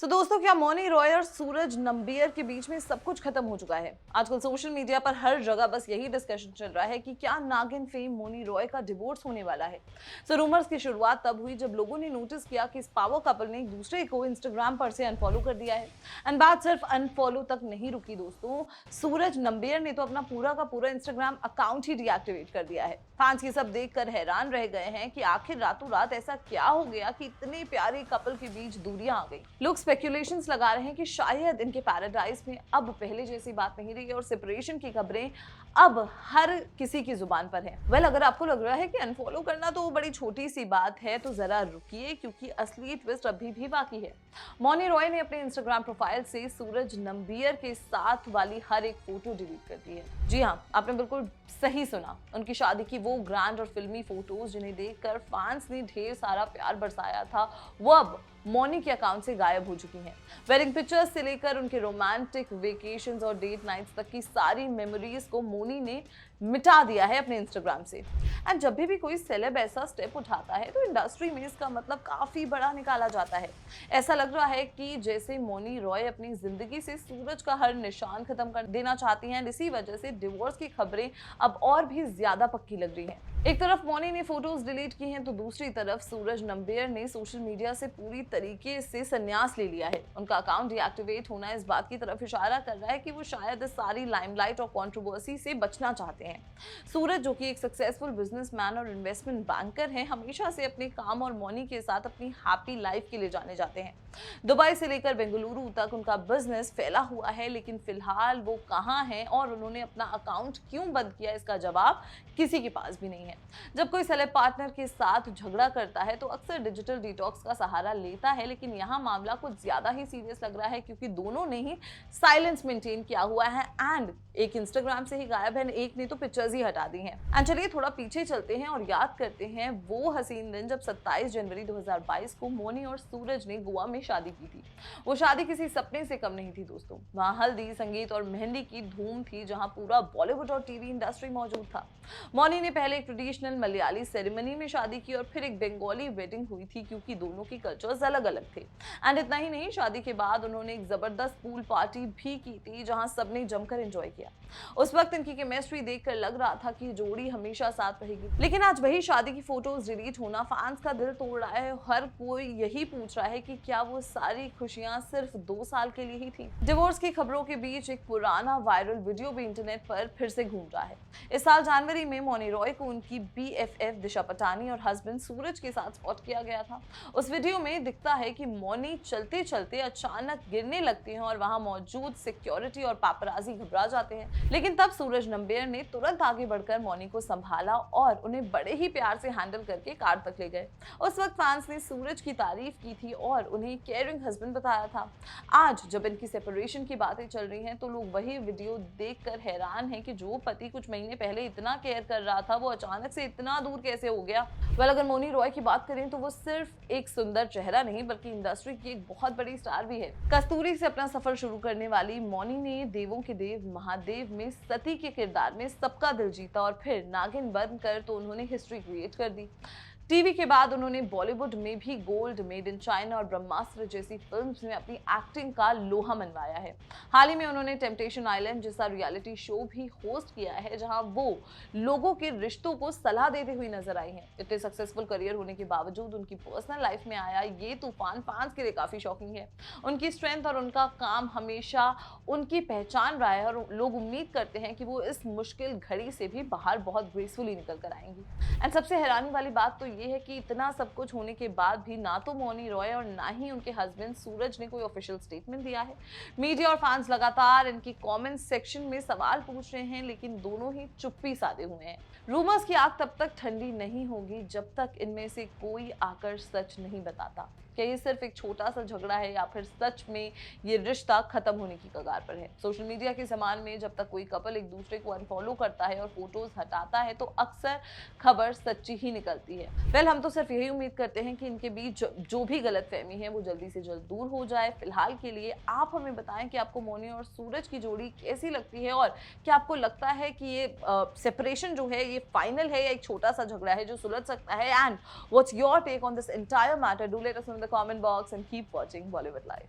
तो दोस्तों, क्या मौनी रॉय और सूरज नंबियर के बीच में सब कुछ खत्म हो चुका है? आजकल सोशल मीडिया पर हर जगह बस यही डिस्कशन चल रहा है कि क्या नागिन फेम मौनी रॉय का डिवोर्स होने वाला है। रूमर्स की शुरुआत तब हुई जब लोगों ने नोटिस किया कि इस पावर कपल ने एक दूसरे को इंस्टाग्राम पर से अनफॉलो कर दिया है। एंड बात सिर्फ अनफॉलो तक नहीं रुकी दोस्तों, सूरज नंबियर ने तो अपना पूरा का पूरा इंस्टाग्राम अकाउंट ही डीएक्टिवेट कर दिया है। फैंस ये सब देखकर हैरान रह गए हैं कि आखिर रातों रात ऐसा क्या हो गया कि इतने प्यारे कपल के बीच दूरियां आ गई। लोग स्पेक्यूलेशंस लगा रहे हैं कि शायद इनके पैराडाइज में अब पहले जैसी बात नहीं रही और सेपरेशन की खबरें अब हर किसी की जुबान पर है। वेल, अगर आपको लग रहा है कि अनफॉलो करना तो बड़ी छोटी सी बात है तो जरा रुकिए, क्योंकि असली ट्विस्ट अभी भी बाकी है। मौनी रॉय ने अपने इंस्टाग्राम प्रोफाइल से सूरज नंबियर के साथ वाली हर एक फोटो डिलीट कर दी है। जी हाँ, आपने बिल्कुल सही सुना। उनकी शादी की वो ग्रैंड और फिल्मी फोटोज जिन्हें देखकर फैंस ने ढेर सारा प्यार बरसाया था, वो अब मौनी के अकाउंट से गायब हो चुकी हैं। वेडिंग पिक्चर्स से लेकर उनके रोमांटिक वेकेशंस और डेट नाइट्स तक की सारी मेमोरीज को मौनी ने मिटा दिया है अपने इंस्टाग्राम से। एंड जब भी कोई सेलेब ऐसा स्टेप उठाता है तो इंडस्ट्री में इसका मतलब काफी बड़ा निकाला जाता है। ऐसा लग रहा है कि जैसे मौनी रॉय अपनी जिंदगी से सूरज का हर निशान खत्म कर देना चाहती हैं। इसी वजह से डिवोर्स की खबरें अब और भी ज्यादा पक्की लग रही हैं। एक तरफ मौनी ने फोटोज डिलीट की हैं तो दूसरी तरफ सूरज नंबियर ने सोशल मीडिया से पूरी तरीके से संन्यास ले लिया है। उनका अकाउंट डीएक्टिवेट होना इस बात की तरफ इशारा कर रहा है कि वो शायद इस सारी लाइमलाइट और कंट्रोवर्सी से बचना चाहते हैं। सूरज, जो कि एक सक्सेसफुल बिजनेसमैन और इन्वेस्टमेंट बैंकर हैं, हमेशा से अपने काम और मौनी के साथ अपनी हैप्पी लाइफ के लिए जाने जाते हैं। दुबई से लेकर बेंगलुरु तक उनका बिजनेस फैला हुआ है, लेकिन फिलहाल वो कहाँ हैं और उन्होंने अपना अकाउंट क्यों बंद किया, इसका जवाब किसी के पास भी नहीं है। जब कोई सेलेब पार्टनर के साथ झगड़ा करता है तो अक्सर डिजिटल डिटॉक्स का सहारा लेता है, लेकिन यहाँ मामला कुछ ज्यादा ही सीरियस लग रहा है, क्योंकि दोनों ने ही साइलेंस मेंटेन किया हुआ है। एंड एक इंस्टाग्राम से ही गायब है, एक ने तो पिक्चर्स ही हटा दी हैं। एंड चलिए थोड़ा पीछे चलते हैं और याद करते हैं वो हसीन दिन जब 27 जनवरी 2022 को मौनी और सूरज ने गोवा में शादी की थी। वो शादी किसी सपने से कम नहीं थी दोस्तों। वहाँ हल्दी, संगीत और मेहंदी की धूम थी, जहाँ पूरा बॉलीवुड और टीवी इंडस्ट्री मौजूद था। मौनी ने पहले एक ट्रेडिशनल मलयाली सेरेमनी में शादी की और फिर एक बंगाली वेडिंग हुई थी, क्योंकि दोनों की कल्चर्स अलग अलग थे। एंड इतना ही नहीं, शादी के बाद उन्होंने एक जबरदस्त पूल पार्टी भी की थी, जहां सबने जमकर एंजॉय किया। उस वक्त इनकी केमिस्ट्री देखकर लग रहा था कि जोड़ी हमेशा साथ रहेगी। लेकिन आज वही शादी की फोटोज डिलीट होना फैंस का दिल तोड़ रहा है। हर कोई यही पूछ रहा है कि क्या वो सारी खुशियां सिर्फ 2 साल के लिए ही थी। डिवोर्स की खबरों के बीच एक पुराना वायरल वीडियो भी इंटरनेट पर फिर से घूम रहा है। इस साल जनवरी में मौनी रॉय को उनकी BFF दिशा पटानी और हस्बैंड सूरज के साथ स्पॉट किया गया था। उस वीडियो में दिखता है कि मौनी चलते चलते अचानक गिरने लगती हैं और वहां मौजूद सिक्योरिटी और पापराजी घबरा जाते हैं। लेकिन तब सूरज नंबियर ने तुरंत आगे बढ़कर मौनी को संभाला और उन्हें बड़े ही प्यार से हैंडल करके कार तक ले गए। उस वक्त फैंस ने सूरज की तारीफ की थी और उन्हें केयरिंग हस्बैंड बताया था। आज जब इनकी सेपरेशन की बातें चल रही हैं तो लोग वही वीडियो देखकर हैरान हैं कि जो पति कुछ महीने पहले इतना केयर कर रहा था, वो अचानक से इतना दूर कैसे हो गया। वेल, अगर मौनी रॉय की बात करें तो वो सिर्फ एक सुंदर चेहरा नहीं, बल्कि इंडस्ट्री की एक बहुत बड़ी स्टार भी है। कस्तूरी से अपना सफर शुरू करने वाली मौनी ने देवों के देव महादेव में सती के किरदार में सबका दिल जीता और फिर नागिन बनकर तो उन्होंने हिस्ट्री क्रिएट कर दी। टीवी के बाद उन्होंने बॉलीवुड में भी गोल्ड, मेड इन चाइना और ब्रह्मास्त्र जैसी फिल्म्स में अपनी एक्टिंग का लोहा मनवाया है। हाल ही में उन्होंने टेम्पटेशन आइलैंड जैसा रियलिटी शो भी होस्ट किया है, जहां वो लोगों के रिश्तों को सलाह देते हुए नजर आई हैं। इतने सक्सेसफुल करियर होने के बावजूद उनकी पर्सनल लाइफ में आया ये तूफान फैंस के लिए काफी शॉकिंग है। उनकी स्ट्रेंथ और उनका काम हमेशा उनकी पहचान रहा है और लोग उम्मीद करते हैं कि वो इस मुश्किल घड़ी से भी बाहर बहुत ग्रेसफुली निकल कर आएंगी। एंड सबसे हैरानी वाली बात तो ये है कि इतना सब कुछ होने के बाद भी ना तो मौनी रॉय और ना ही उनके हस्बैंड सूरज ने कोई ऑफिशियल स्टेटमेंट दिया है। मीडिया और फैंस लगातार इनकी कमेंट सेक्शन में सवाल पूछ रहे हैं, लेकिन दोनों ही चुप्पी साधे हुए हैं। रूमर्स की आग तब तक ठंडी नहीं होगी जब तक इनमें से कोई आकर सच नहीं बताता। क्या ये सिर्फ एक छोटा सा झगड़ा है या फिर सच में ये रिश्ता खत्म होने की कगार पर है? सोशल मीडिया के ज़माने में जब तक कोई कपल एक दूसरे को अनफॉलो करता है और फोटोज हटाता है तो अक्सर खबर सच्ची ही निकलती है। वेल, हम तो सिर्फ यही उम्मीद करते हैं कि इनके बीच जो भी गलतफहमी है वो जल्दी से जल्द दूर हो जाए। फिलहाल के लिए आप हमें बताएं कि आपको मौनी और सूरज की जोड़ी कैसी लगती है और क्या आपको लगता है कि ये सेपरेशन जो है ये फाइनल है या एक छोटा सा झगड़ा है जो सुलझ सकता है? And what's your take on this entire matter? Do let us know in the comment box and keep watching Bollywood live.